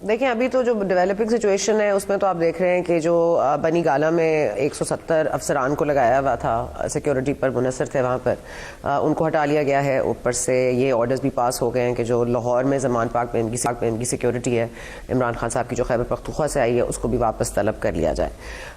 دیکھیں ابھی تو جو ڈیولپنگ سچویشن ہے اس میں تو آپ دیکھ رہے ہیں کہ جو بنی گالا میں 170 افسران کو لگایا ہوا تھا سیکیورٹی پر منحصر تھے وہاں پر ان کو ہٹا لیا گیا ہے. اوپر سے یہ آرڈرز بھی پاس ہو گئے ہیں کہ جو لاہور میں زمان پاک میں ان کی سیکیورٹی ہے عمران خان صاحب کی جو خیبر پختونخوا سے آئی ہے اس کو بھی واپس طلب کر لیا جائے.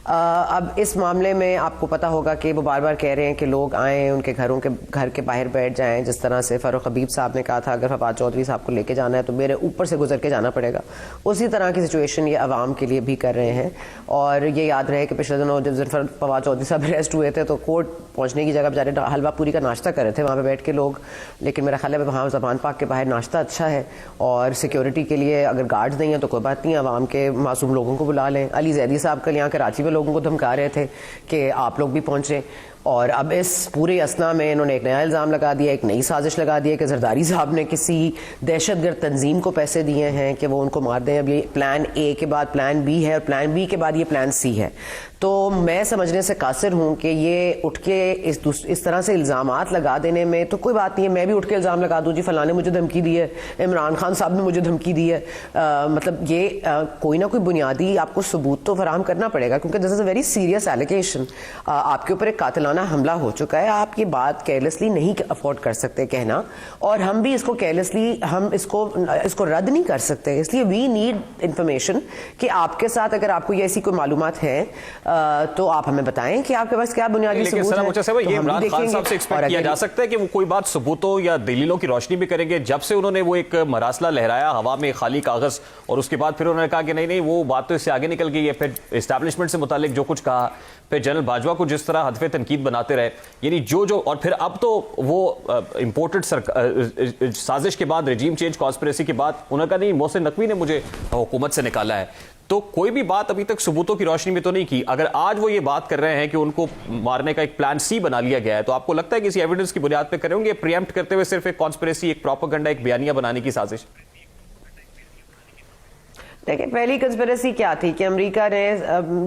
اب اس معاملے میں آپ کو پتہ ہوگا کہ وہ بار بار کہہ رہے ہیں کہ لوگ آئیں ان کے گھر کے باہر بیٹھ جائیں. جس طرح سے فاروق حبیب صاحب نے کہا تھا اگر فواد چودھری صاحب کو لے کے جانا ہے تو میرے اوپر سے گزر کے جانا پڑے گا, اسی طرح کی سچویشن یہ عوام کے لیے بھی کر رہے ہیں. اور یہ یاد رہے کہ پچھلے دنوں جب فواد چودھری صاحب اریسٹ ہوئے تھے تو کورٹ پہنچنے کی جگہ بیچارے حلوہ پوری کا ناشتہ کر رہے تھے وہاں پہ بیٹھ کے لوگ, لیکن میرا خیال ہے وہاں زمان پاک کے باہر ناشتہ اچھا ہے اور سیکیورٹی کے لیے اگر گارڈز نہیں ہیں تو کوئی بات نہیں, عوام کے معصوم لوگوں کو بلا لیں. علی زیدی صاحب کل یہاں کراچی میں لوگوں کو دھمکا رہے تھے کہ آپ لوگ بھی پہنچیں, اور اب اس پورے اسنا میں انہوں نے ایک نیا الزام لگا دیا, ایک نئی سازش لگا دی ہے کہ زرداری صاحب نے کسی دہشت گرد تنظیم کو پیسے دیے ہیں کہ وہ ان کو مار دیں. اب یہ پلان اے کے بعد پلان بی ہے اور پلان بی کے بعد یہ پلان سی ہے. تو میں سمجھنے سے قاصر ہوں کہ یہ اٹھ کے اس طرح سے الزامات لگا دینے میں تو کوئی بات نہیں ہے. میں بھی اٹھ کے الزام لگا دوں جی فلاں نے مجھے دھمکی دی ہے, عمران خان صاحب نے مجھے دھمکی دی ہے. مطلب یہ کوئی نہ کوئی بنیادی آپ کو ثبوت تو فراہم کرنا پڑے گا کیونکہ دس از اے ویری سیریس ایلیگیشن. آپ کے اوپر ایک قاتلانہ حملہ ہو چکا ہے. آپ یہ بات کیئرلیسلی نہیں افورڈ کر سکتے کہنا, اور ہم بھی اس کو کیئرلیسلی ہم اس کو رد نہیں کر سکتے. اس لیے وی نیڈ انفارمیشن کہ آپ کے ساتھ اگر آپ کو یہ ایسی کوئی معلومات ہیں تو آپ ہمیں بتائیں کہ آپ کے پاس کیا بنیادی ثبوت ہے. یہ عمران خان صاحب سے ایکسپیکٹ کیا جا سکتا ہے کہ وہ کوئی بات ثبوتوں یا دلیلوں کی روشنی بھی کریں گے. جب سے انہوں نے وہ ایک مراسلہ لہرایا ہوا میں خالی کاغذ, اور اس کے بعد پھر انہوں نے کہا کہ نہیں وہ بات تو اس سے آگے نکل گئی ہے, پھر اسٹیبلشمنٹ سے متعلق جو کچھ کہا, پھر جنرل باجوہ کو جس طرح ہدف تنقید بناتے رہے, یعنی جو اور پھر اب تو وہ امپورٹڈ سازش کے بعد رجیم چینج کانسپریسی کے بعد انہوں نے کہا نہیں محسن نقوی نے مجھے حکومت سے نکالا ہے. تو کوئی بھی بات ابھی تک ثبوتوں کی روشنی میں تو نہیں کی. اگر آج وہ یہ بات کر رہے ہیں کہ ان کو مارنے کا ایک پلان سی بنا لیا گیا ہے تو آپ کو لگتا ہے کہ کسی ایویڈنس کی بنیاد پہ کریں گے پریمپٹ کرتے ہوئے صرف ایک کانسپریسی, ایک پروپیگنڈا, ایک بیانیہ بنانے کی سازش؟ دیکھیں پہلی کنسپریسی کیا تھی کہ امریکہ نے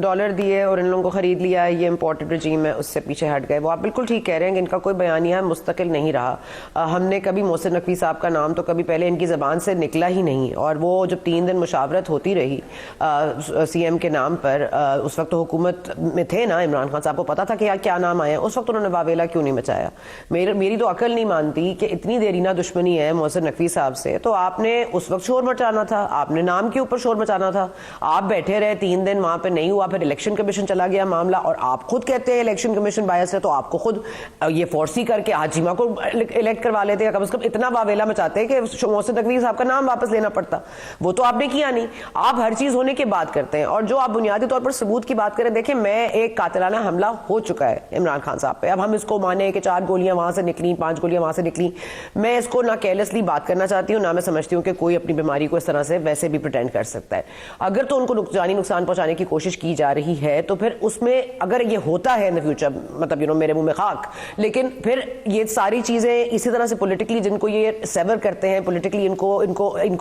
ڈالر دیے اور ان لوگوں کو خرید لیا, یہ امپورٹڈ رجیم ہے, اس سے پیچھے ہٹ گئے. وہ آپ بالکل ٹھیک کہہ رہے ہیں کہ ان کا کوئی بیانیہ مستقل نہیں رہا. ہم نے کبھی محسن نقوی صاحب کا نام تو کبھی پہلے ان کی زبان سے نکلا ہی نہیں, اور وہ جب 3 دن مشاورت ہوتی رہی سی ایم کے نام پر, اس وقت تو حکومت میں تھے نا عمران خان صاحب کو پتا تھا کہ کیا نام آیا, اس وقت انہوں نے واویلا کیوں نہیں مچایا. میری تو عقل نہیں مانتی کہ اتنی دیرینہ دشمنی ہے محسن نقوی صاحب سے تو آپ نے اس وقت شور مچانا تھا, آپ نے نام کے اوپر شور مچانا تھا. آپ بیٹھے رہے 3 دن وہاں پہ نہیں ہوا, پھر الیکشن کمیشن چلا گیا معاملہ, اور آپ خود کہتے ہیں الیکشن کمیشن بایس ہے, تو آپ کو خود یہ فورسی کر کے حاجیمہ کو الیکٹ کروا لیتے ہیں. کم از کم اتنا واویلا مچاتے ہیں کہ محسن نقوی صاحب کا نام واپس لینا پڑتا. وہ تو آپ نے کیا نہیں. آپ ہر چیز ہونے کے بعد کرتے ہیں. اور جو آپ بنیادی طور پر ثبوت کی بات کریں, دیکھیں میں ایک قاتلانہ حملہ ہو چکا ہے عمران خان صاحب پہ. اب ہم اس کو مانیں کہ 4 گولیاں وہاں سے نکلیں, 5 گولیاں وہاں سے نکلیں, میں اس کو نہ کیئرلیسلی بات کرنا چاہتی ہوں, نہ میں سمجھتی ہوں کہ کوئی اپنی بیماری کو اس طرح سے ویسے بھی پریٹینڈ کر سکتا ہے. اگر تو ان کو جانی نقصان پہنچانے کی کوشش کی جا رہی ہے تو پھر اس میں اگر یہ ہوتا ہے ان دا فیوچر, مطلب میرے منہ میں خاک, لیکن پھر یہ ساری چیزیں اسی طرح سے پولیٹیکلی جن کو یہ سیور کرتے ہیں, پولیٹیکلی ان کو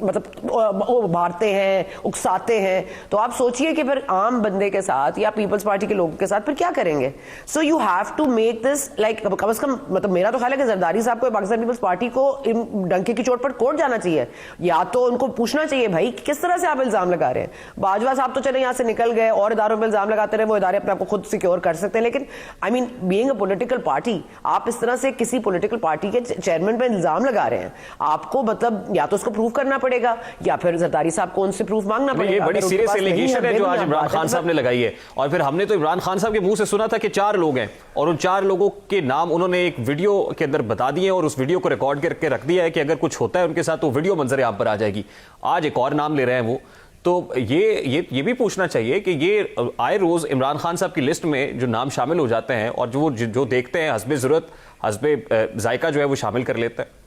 مطلب ابھارتے ہیں, اکساتے ہیں, تو آپ سوچئے کہ پھر عام بندے کے ساتھ یا پیپلز پارٹی کے لوگوں کے ساتھ پھر کیا کریں گے. So you have to make this like کم از کم, مطلب میرا تو خیال ہے کہ زرداری صاحب کو پاکستان پیپلز پارٹی کو ڈنکے کی چوٹ پر کورٹ جانا چاہیے, یا تو ان کو پوچھنا چاہیے بھائی کس طرح سے آپ الزام لگا رہے ہیں. باجوہ صاحب تو چلے یہاں سے نکل گئے اور اداروں پہ الزام لگاتے رہے, وہ ادارے اپنے آپ کو خود سیکیور کر سکتے ہیں, لیکن آئی مین بینگ اے پولیٹیکل پارٹی آپ اس طرح سے کسی پولیٹیکل پارٹی کے چیئرمین پہ الزام لگا رہے ہیں, آپ کو مطلب یا تو اس کو پروف کرنا پڑے گا یا پھر زرداری صاحب کو ان سے پروف مانگنا پڑے گا. یہ بڑی سیریس ایلیگیشن ہے جو آج عمران خان صاحب نے لگائی ہے, اور پھر ہم نے تو عمران خان صاحب کے منہ سے سنا تھا کہ 4 لوگ ہیں, اور ان 4 لوگوں کے نام انہوں نے ایک ویڈیو کے اندر بتا دیے, اور اس ویڈیو کو ریکارڈ کر کے رکھ دیا ہے کہ اگر کچھ ہوتا ہے ان کے ساتھ تو ویڈیو منظر عام پر آ جائے گی. آج ایک اور نام لے رہے ہیں وہ. تو یہ بھی پوچھنا چاہیے کہ یہ آئے روز عمران خان صاحب کی لسٹ میں جو نام شامل ہو جاتے ہیں, اور جو دیکھتے ہیں حسب ضرورت حسب ذائقہ جو ہے وہ شامل کر لیتا ہے.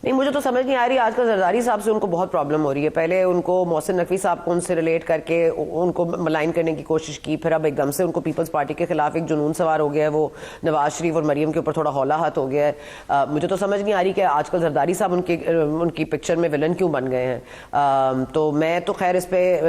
نہیں مجھے تو سمجھ نہیں آ رہی آج کل زرداری صاحب سے ان کو بہت پرابلم ہو رہی ہے. پہلے ان کو محسن نقوی صاحب کو ان سے ریلیٹ کر کے ان کو ملائن کرنے کی کوشش کی, پھر اب ایک دم سے ان کو پیپلز پارٹی کے خلاف ایک جنون سوار ہو گیا ہے, وہ نواز شریف اور مریم کے اوپر تھوڑا ہولا ہاتھ ہو گیا ہے. مجھے تو سمجھ نہیں آ رہی کہ آج کل زرداری صاحب ان کی پکچر میں ولن کیوں بن گئے ہیں. تو میں تو خیر اس پہ